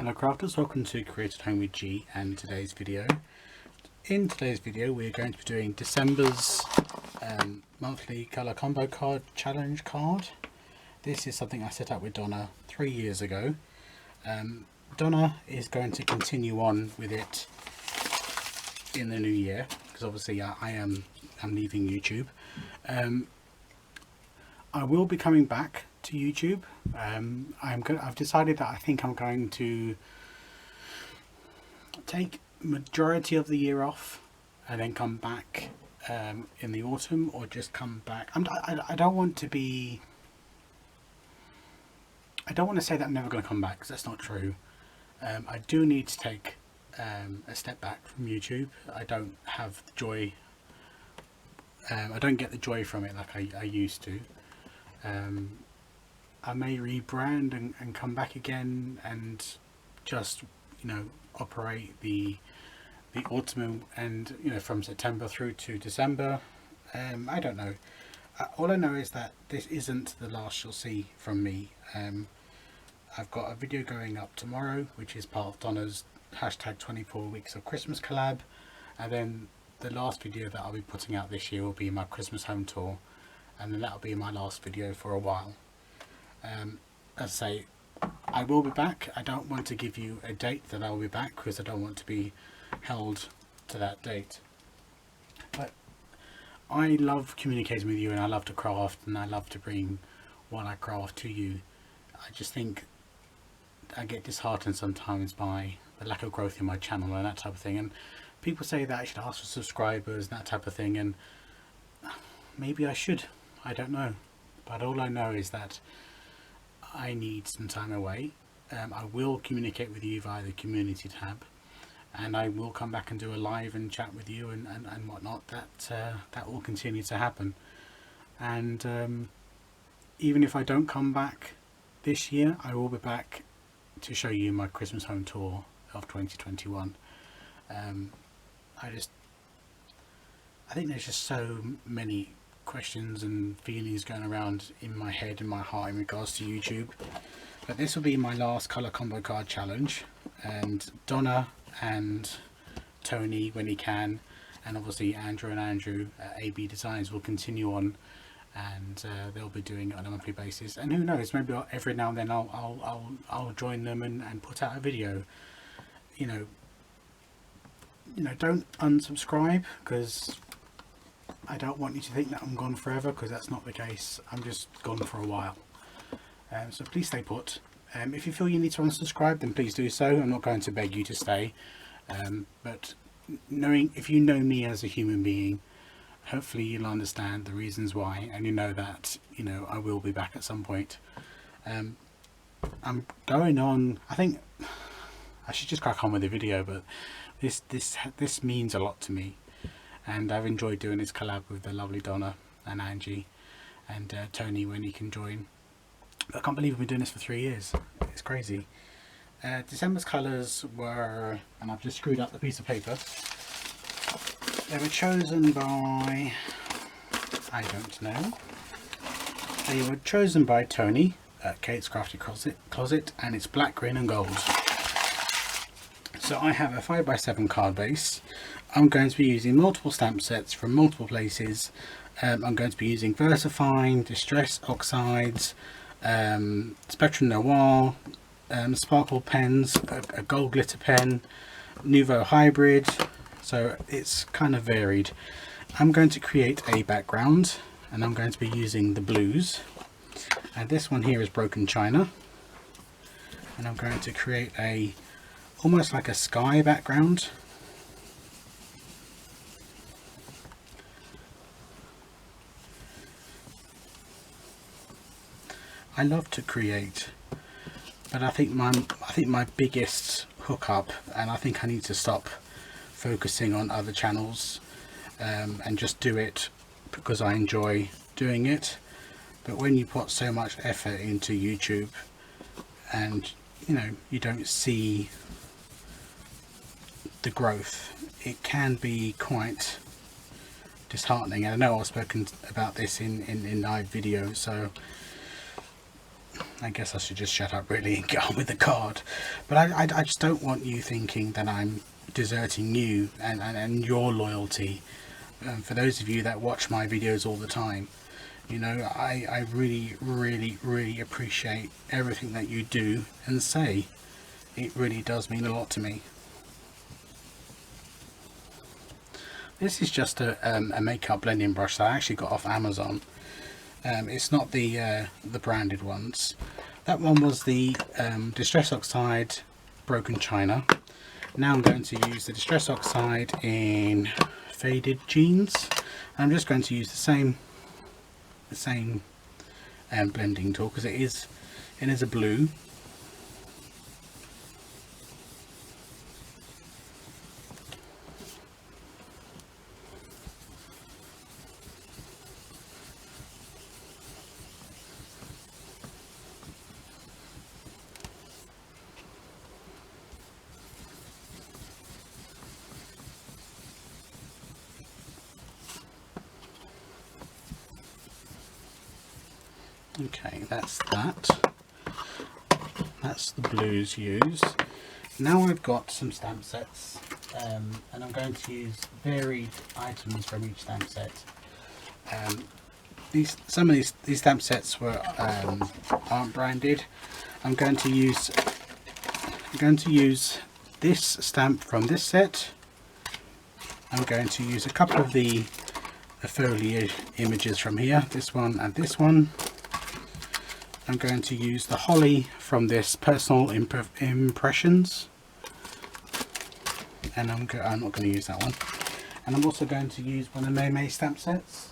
Hello crafters, welcome to Create at Home with G and today's video. In today's video we're going to be doing December's monthly colour combo card challenge card. This is something I set up with Donna 3 years ago. Donna is going to continue on with it in the new year because obviously I'm leaving YouTube. I will be coming back to YouTube. I've decided that I think I'm going to take majority of the year off and then come back in the autumn, or just come back. I don't want to be. I don't want to say that I'm never going to come back because that's not true. I do need to take a step back from YouTube. I don't have the joy. I don't get the joy from it like I used to. I may rebrand and come back again and just, you know, operate the autumn and, you know, from September through to December. I don't know. All I know is that this isn't the last you'll see from me. I've got a video going up tomorrow which is part of Donna's hashtag 24 weeks of Christmas collab, and then the last video that I'll be putting out this year will be my Christmas home tour, and then that'll be my last video for a while. As I say, I will be back. I don't want to give you a date that I'll be back because I don't want to be held to that date. But I love communicating with you, and I love to craft, and I love to bring what I craft to you. I just think I get disheartened sometimes by the lack of growth in my channel and that type of thing, and people say that I should ask for subscribers and that type of thing, and maybe I should. I don't know, but all I know is that I need some time away. I will communicate with you via the community tab, and I will come back and do a live and chat with you and whatnot. That will continue to happen. And even if I don't come back this year, I will be back to show you my Christmas home tour of 2021. I think there's just so many questions and feelings going around in my head and my heart in regards to YouTube, but this will be my last colour combo card challenge, and Donna and Tony, when he can, and obviously Andrew and Andrew at AB Designs will continue on, and they'll be doing it on a monthly basis, and who knows, maybe every now and then I'll join them and put out a video. You know, don't unsubscribe, because I don't want you to think that I'm gone forever, because that's not the case. I'm just gone for a while. So please stay put. If you feel you need to unsubscribe, then please do so. I'm not going to beg you to stay. But if you know me as a human being, hopefully you'll understand the reasons why, and you know that, you know, I will be back at some point. I'm going on. I think I should just crack on with the video, but this means a lot to me. And I've enjoyed doing this collab with the lovely Donna and Angie and Tony when he can join. I can't believe we've been doing this for 3 years. It's crazy. December's colours were, and I've just screwed up the piece of paper. They were chosen by, I don't know. They were chosen by Tony at Kate's Crafty Closet, and it's black, green and gold. So I have a 5x7 card base. I'm going to be using multiple stamp sets from multiple places. I'm going to be using VersaFine, Distress Oxides, Spectrum Noir, Sparkle pens, a gold glitter pen, Nuvo Hybrid, so it's kind of varied. I'm going to create a background, and I'm going to be using the blues, and this one here is Broken China, and I'm going to create almost like a sky background. I love to create, but I think my biggest hookup, and I think I need to stop focusing on other channels and just do it because I enjoy doing it. But when you put so much effort into YouTube and, you know, you don't see the growth, it can be quite disheartening. And I know I've spoken about this in live videos, so I guess I should just shut up really and get on with the card. But I just don't want you thinking that I'm deserting you and your loyalty. For those of you that watch my videos all the time, you know, I really appreciate everything that you do and say. It really does mean a lot to me. This is just a makeup blending brush that I actually got off Amazon. It's not the branded ones. That one was the Distress Oxide Broken China. Now I'm going to use the Distress Oxide in Faded Jeans. I'm just going to use the same blending tool, because it is a blue. Okay, that's the blues used. Now I've got some stamp sets, and I'm going to use varied items from each stamp set. Some of these stamp sets aren't branded. I'm going to use this stamp from this set. I'm going to use a couple of the foliage images from here, this one and this one. I'm going to use the holly from this Personal Impressions, and I'm not going to use that one. And I'm also going to use one of the May stamp sets,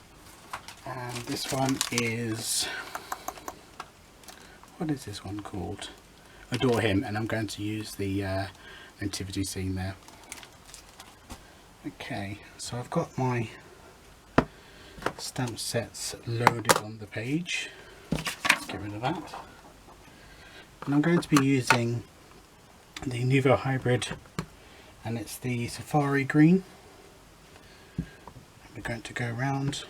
and this one is, what is this one called? Adore Him, and I'm going to use the nativity scene there. Okay, so I've got my stamp sets loaded on the page. Get rid of that, and I'm going to be using the Nuvo Hybrid, and it's the Safari Green. We're going to go around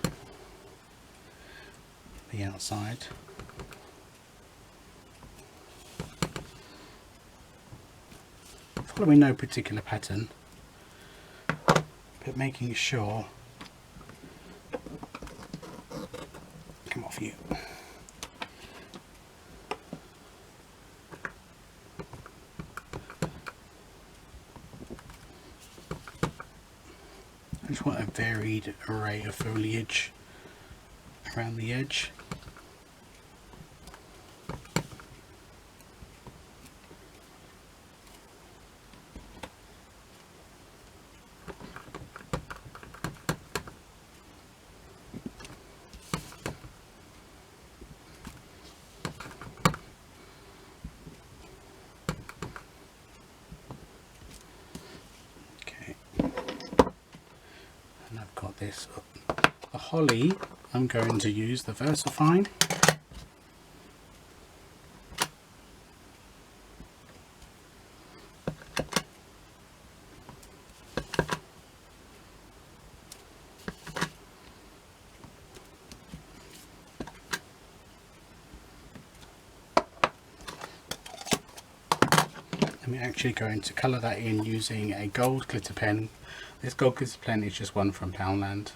the outside, following no particular pattern, but making sure, come off you. I just want a varied array of foliage around the edge. And I've got this, the holly, I'm going to use the VersaFine. I'm actually going to colour that in using a gold glitter pen. This gold glitter pen is just one from Poundland.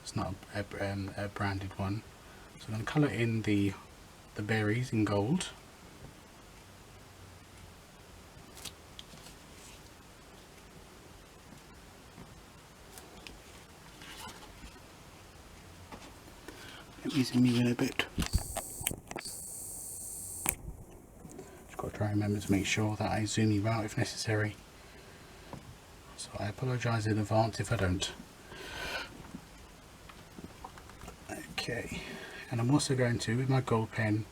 It's not a branded one. So I'm going to colour in the berries in gold. Let me zoom in a bit. Got to try and remember to make sure that I zoom you out if necessary. So I apologise in advance if I don't. Okay, and I'm also going to, with my gold pen,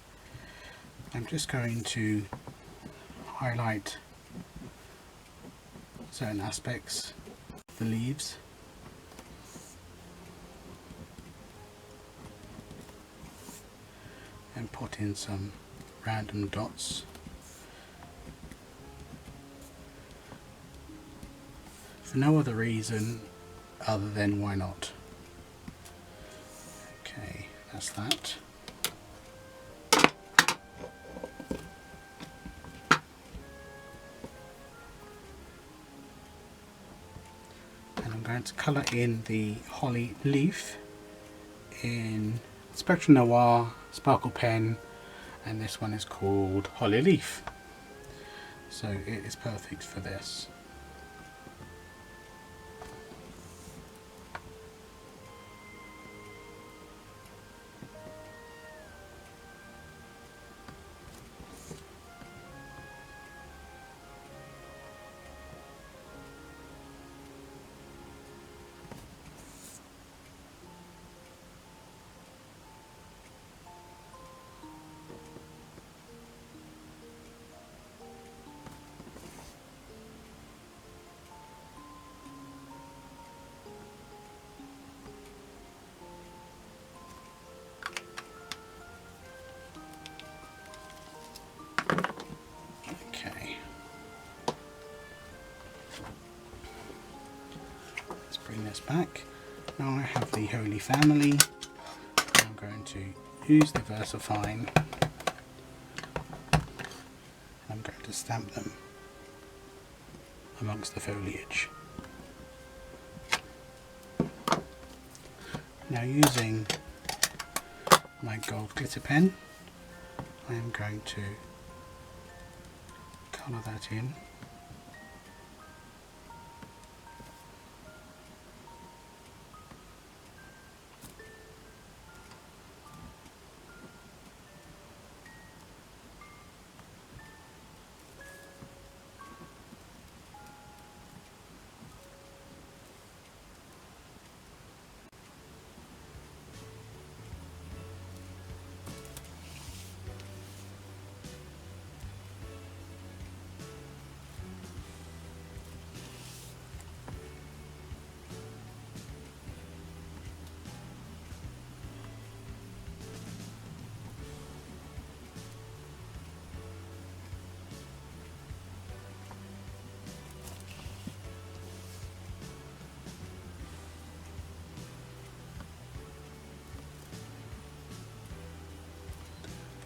I'm just going to highlight certain aspects of the leaves. And put in some random dots. For no other reason other than why not. Okay, that's that. going to colour in the holly leaf in Spectrum Noir Sparkle Pen, and this one is called Holly Leaf, so it is perfect for this. Bring this back. Now I have the Holy Family. I'm going to use the VersaFine. I'm going to stamp them amongst the foliage. Now, using my gold glitter pen, I am going to colour that in.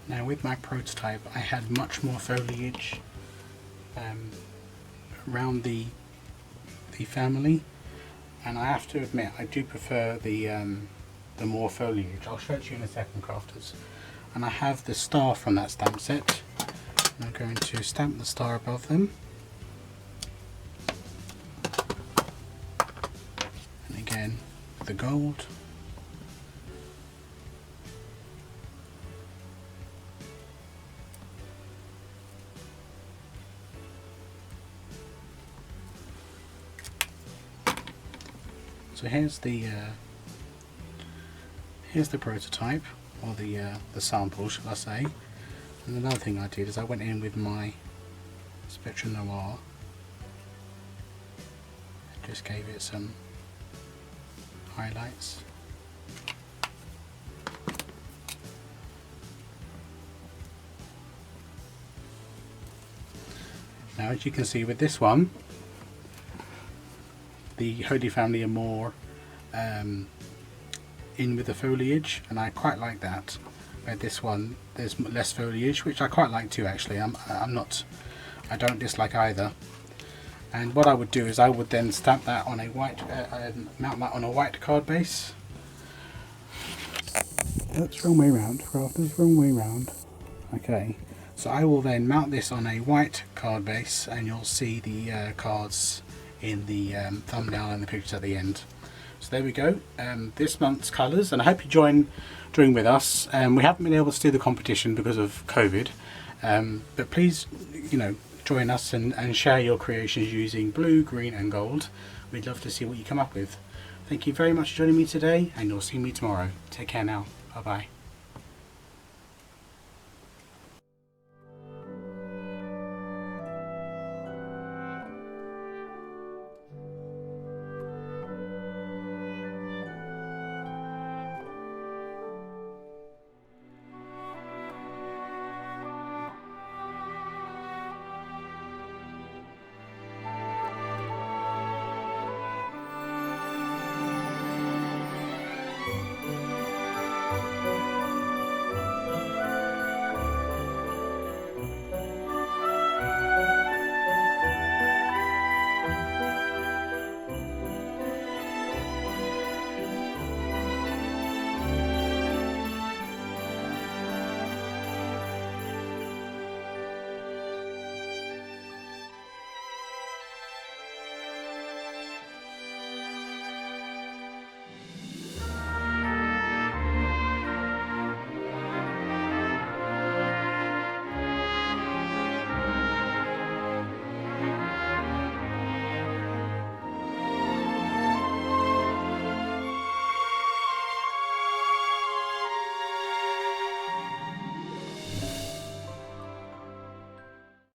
Now, with my prototype, I had much more foliage around the family, and I have to admit I do prefer the more foliage. I'll show it to you in a second, crafters. And I have the star from that stamp set. I'm going to stamp the star above them, and again the gold. So here's the prototype, or the sample, shall I say. And another thing I did is I went in with my Spectrum Noir, just gave it some highlights. Now, as you can see with this one, the Holy Family are more in with the foliage, and I quite like that. Where this one, there's less foliage, which I quite like too. Actually, I don't dislike either. And what I would do is I would then stamp that on a white, mount that on a white card base. Oops, wrong way round, crafters, wrong way round. Okay, so I will then mount this on a white card base, and you'll see the cards in the thumbnail and the pictures at the end. So there we go, this month's colours, and I hope you join with us. We haven't been able to do the competition because of COVID, but please, join us and share your creations using blue, green and gold. We'd love to see what you come up with. Thank you very much for joining me today, and you'll see me tomorrow. Take care now. Bye bye.